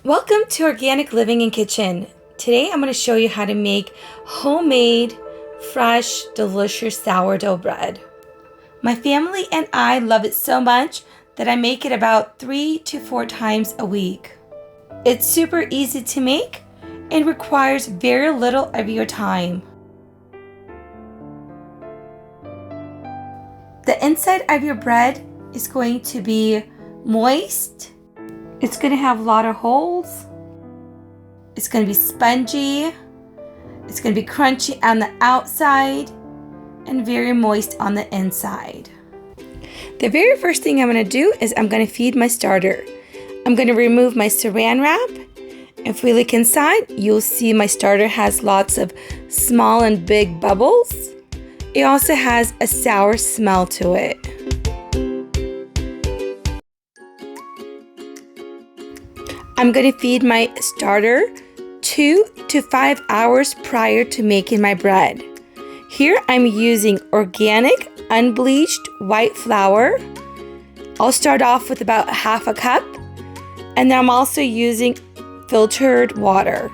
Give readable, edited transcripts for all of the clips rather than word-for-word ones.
Welcome to Organic Living and Kitchen. Today I'm going to show you how to make homemade, fresh, delicious sourdough bread. My family and I love it so much that I make it about 3 to 4 times a week. It's super easy to make and requires very little of your time. The inside of your bread is going to be moist. It's going to have a lot of holes. It's going to be spongy. It's going to be crunchy on the outside and very moist on the inside. The very first thing I'm going to do is I'm going to feed my starter. I'm going to remove my saran wrap. If we look inside, you'll see my starter has lots of small and big bubbles. It also has a sour smell to it. I'm going to feed my starter 2 to 5 hours prior to making my bread. Here I'm using organic, unbleached white flour. I'll start off with about half a cup, and then I'm also using filtered water.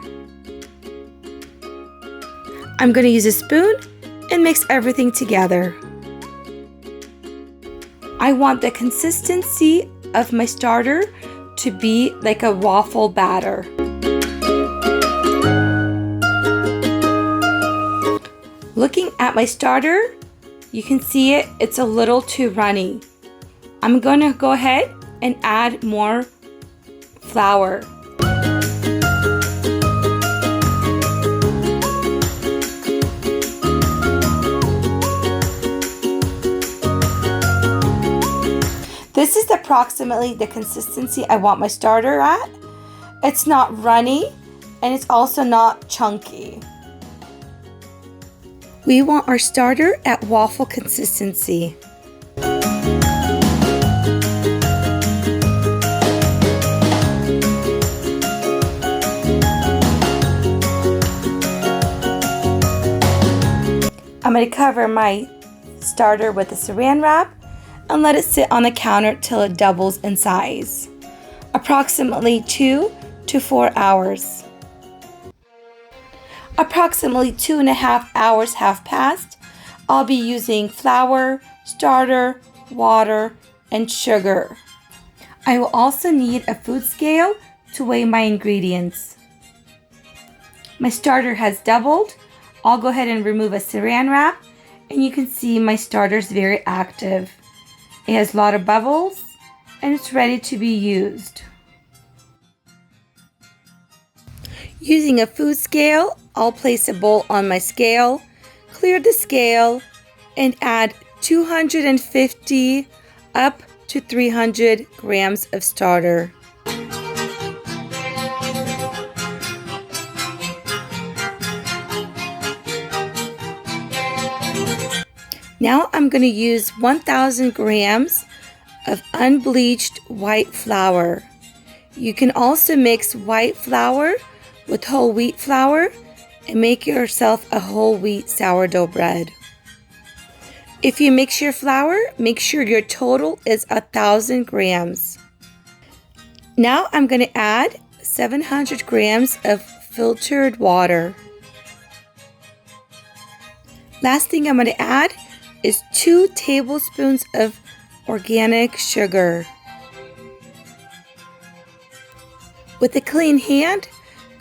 I'm going to use a spoon and mix everything together. I want the consistency of my starter to be like a waffle batter. Looking at my starter, you can see it's a little too runny. I'm going to go ahead and add more flour. This is approximately the consistency I want my starter at. It's not runny and it's also not chunky. We want our starter at waffle consistency. I'm going to cover my starter with a saran wrap and let it sit on the counter till it doubles in size. Approximately 2 to 4 hours. Approximately 2.5 hours have passed. I'll be using flour, starter, water, and sugar. I will also need a food scale to weigh my ingredients. My starter has doubled. I'll go ahead and remove a saran wrap, and you can see my starter is very active. It has a lot of bubbles and it's ready to be used. Using a food scale, I'll place a bowl on my scale, clear the scale, and add 250 up to 300 grams of starter. Now I'm going to use 1,000 grams of unbleached white flour. You can also mix white flour with whole wheat flour and make yourself a whole wheat sourdough bread. If you mix your flour, make sure your total is 1,000 grams. Now I'm going to add 700 grams of filtered water. Last thing I'm going to add is 2 tablespoons of organic sugar. With a clean hand,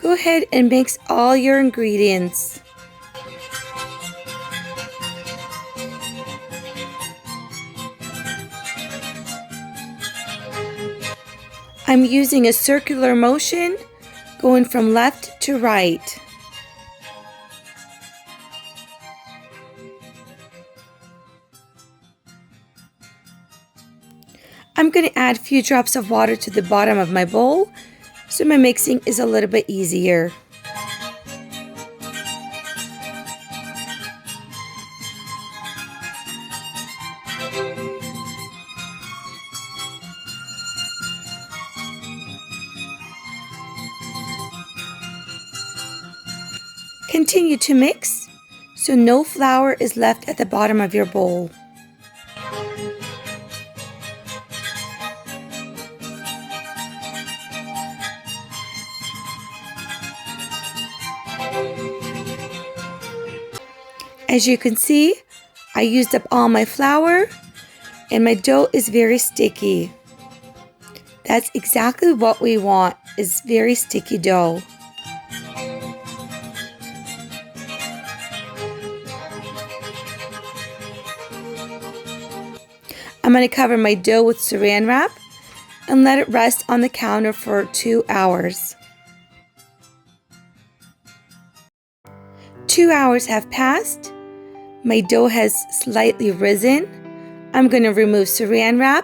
go ahead and mix all your ingredients. I'm using a circular motion, going from left to right. I'm going to add a few drops of water to the bottom of my bowl so my mixing is a little bit easier. Continue to mix so no flour is left at the bottom of your bowl. As you can see, I used up all my flour and my dough is very sticky. That's exactly what we want, is very sticky dough. I'm going to cover my dough with saran wrap and let it rest on the counter for 2 hours. 2 hours have passed. My dough has slightly risen. I'm going to remove saran wrap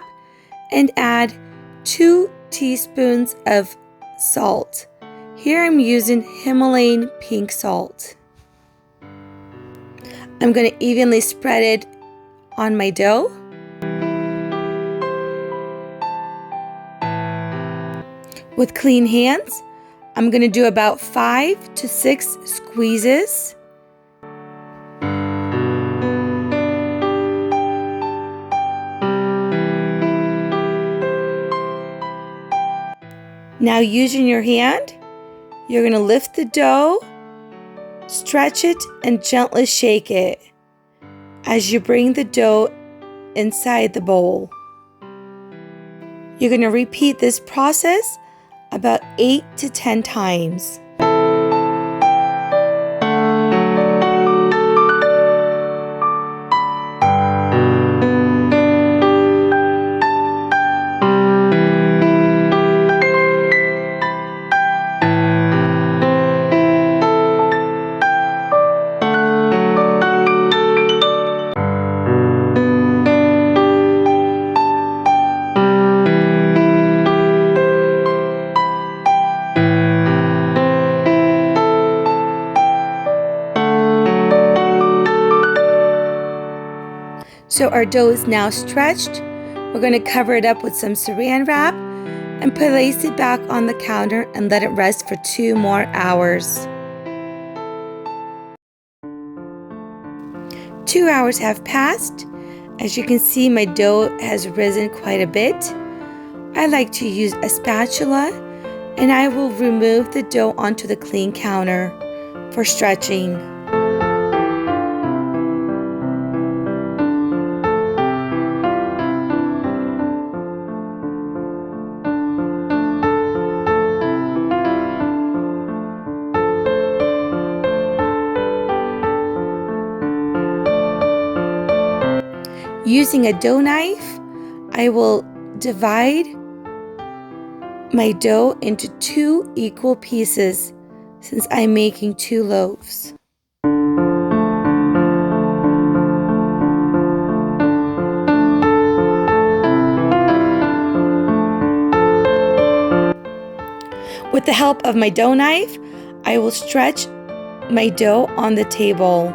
and add 2 teaspoons of salt. Here I'm using Himalayan pink salt. I'm going to evenly spread it on my dough. With clean hands, I'm going to do about 5 to 6 squeezes. Now using your hand, you're going to lift the dough, stretch it, and gently shake it as you bring the dough inside the bowl. You're going to repeat this process about 8 to 10 times. So our dough is now stretched. We're going to cover it up with some saran wrap and place it back on the counter and let it rest for 2 more hours. 2 hours have passed. As you can see, my dough has risen quite a bit. I like to use a spatula and I will remove the dough onto the clean counter for stretching. Using a dough knife, I will divide my dough into 2 equal pieces since I'm making 2 loaves. With the help of my dough knife, I will stretch my dough on the table.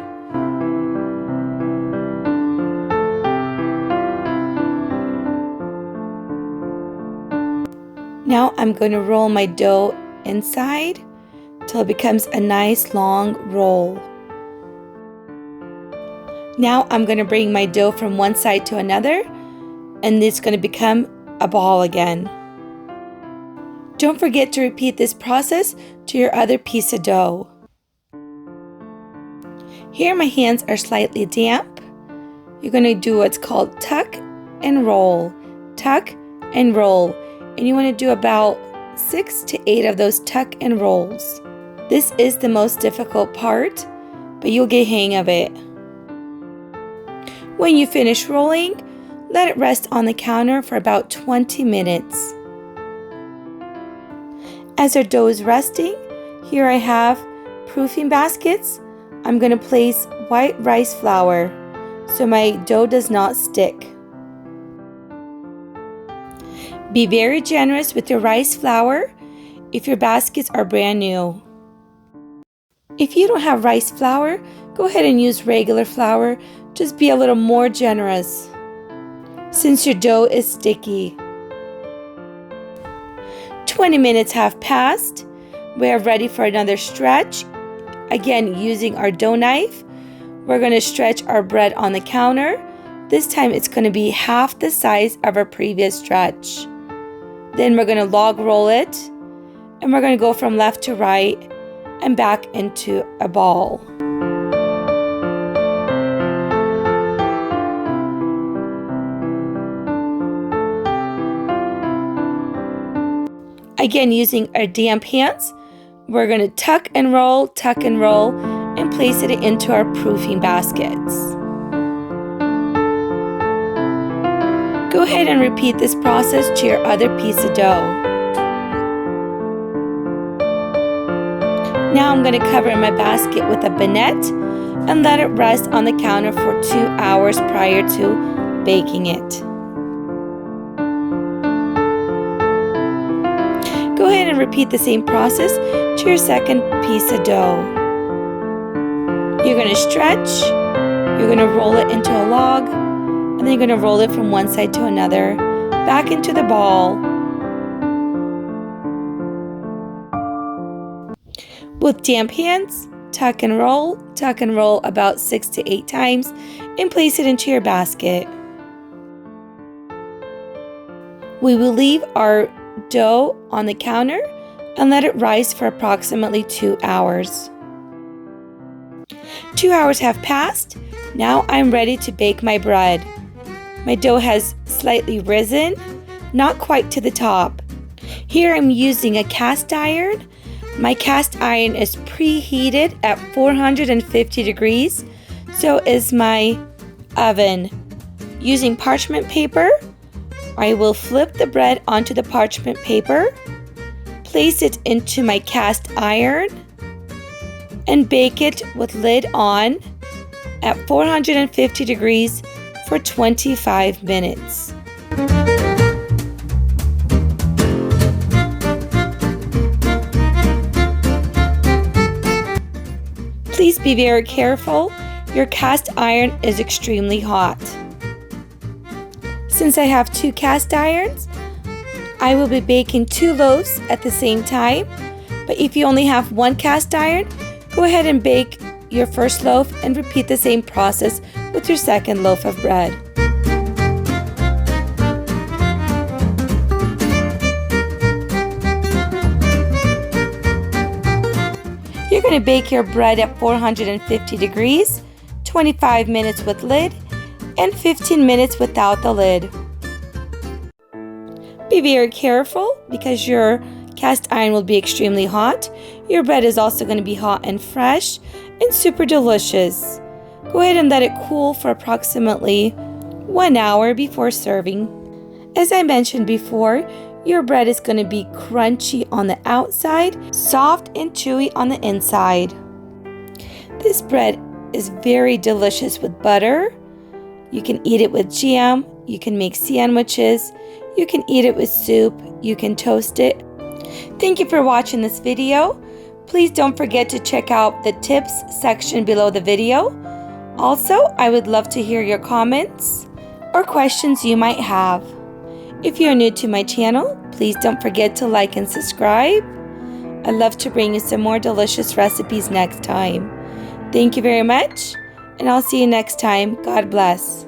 Now I'm going to roll my dough inside till it becomes a nice long roll. Now I'm going to bring my dough from one side to another and it's going to become a ball again. Don't forget to repeat this process to your other piece of dough. Here my hands are slightly damp. You're going to do what's called tuck and roll. Tuck and roll. And you want to do about 6 to 8 of those tuck and rolls. This is the most difficult part, but you'll get hang of it. When you finish rolling, let it rest on the counter for about 20 minutes. As our dough is resting, here I have proofing baskets. I'm going to place white rice flour so my dough does not stick. Be very generous with your rice flour if your baskets are brand new. If you don't have rice flour, go ahead and use regular flour. Just be a little more generous since your dough is sticky. 20 minutes have passed. We are ready for another stretch. Again, using our dough knife, we're going to stretch our bread on the counter. This time it's going to be half the size of our previous stretch. Then we're going to log roll it and we're going to go from left to right and back into a ball. Again, using our damp hands, we're going to tuck and roll, and place it into our proofing baskets. Go ahead and repeat this process to your other piece of dough. Now I'm going to cover my basket with a baguette and let it rest on the counter for 2 hours prior to baking it. Go ahead and repeat the same process to your second piece of dough. You're going to stretch, you're going to roll it into a log, and then you're going to roll it from one side to another, back into the ball. With damp hands, tuck and roll about 6 to 8 times and place it into your basket. We will leave our dough on the counter and let it rise for approximately 2 hours. 2 hours have passed. Now I'm ready to bake my bread. My dough has slightly risen, not quite to the top. Here I'm using a cast iron. My cast iron is preheated at 450 degrees, so is my oven. Using parchment paper, I will flip the bread onto the parchment paper, place it into my cast iron, and bake it with lid on at 450 degrees for 25 minutes. Please be very careful. Your cast iron is extremely hot. Since I have 2 cast irons, I will be baking 2 loaves at the same time. But if you only have 1 cast iron, go ahead and bake your first loaf and repeat the same process with your second loaf of bread. You're going to bake your bread at 450 degrees, 25 minutes with lid, and 15 minutes without the lid. Be very careful because your cast iron will be extremely hot. Your bread is also going to be hot and fresh and super delicious. Go ahead and let it cool for approximately 1 hour before serving. As I mentioned before, your bread is going to be crunchy on the outside, soft and chewy on the inside. This bread is very delicious with butter. You can eat it with jam, you can make sandwiches, you can eat it with soup, you can toast it. Thank you for watching this video. Please don't forget to check out the tips section below the video. Also, I would love to hear your comments or questions you might have. If you're new to my channel, please don't forget to like and subscribe. I'd love to bring you some more delicious recipes next time. Thank you very much, and I'll see you next time. God bless.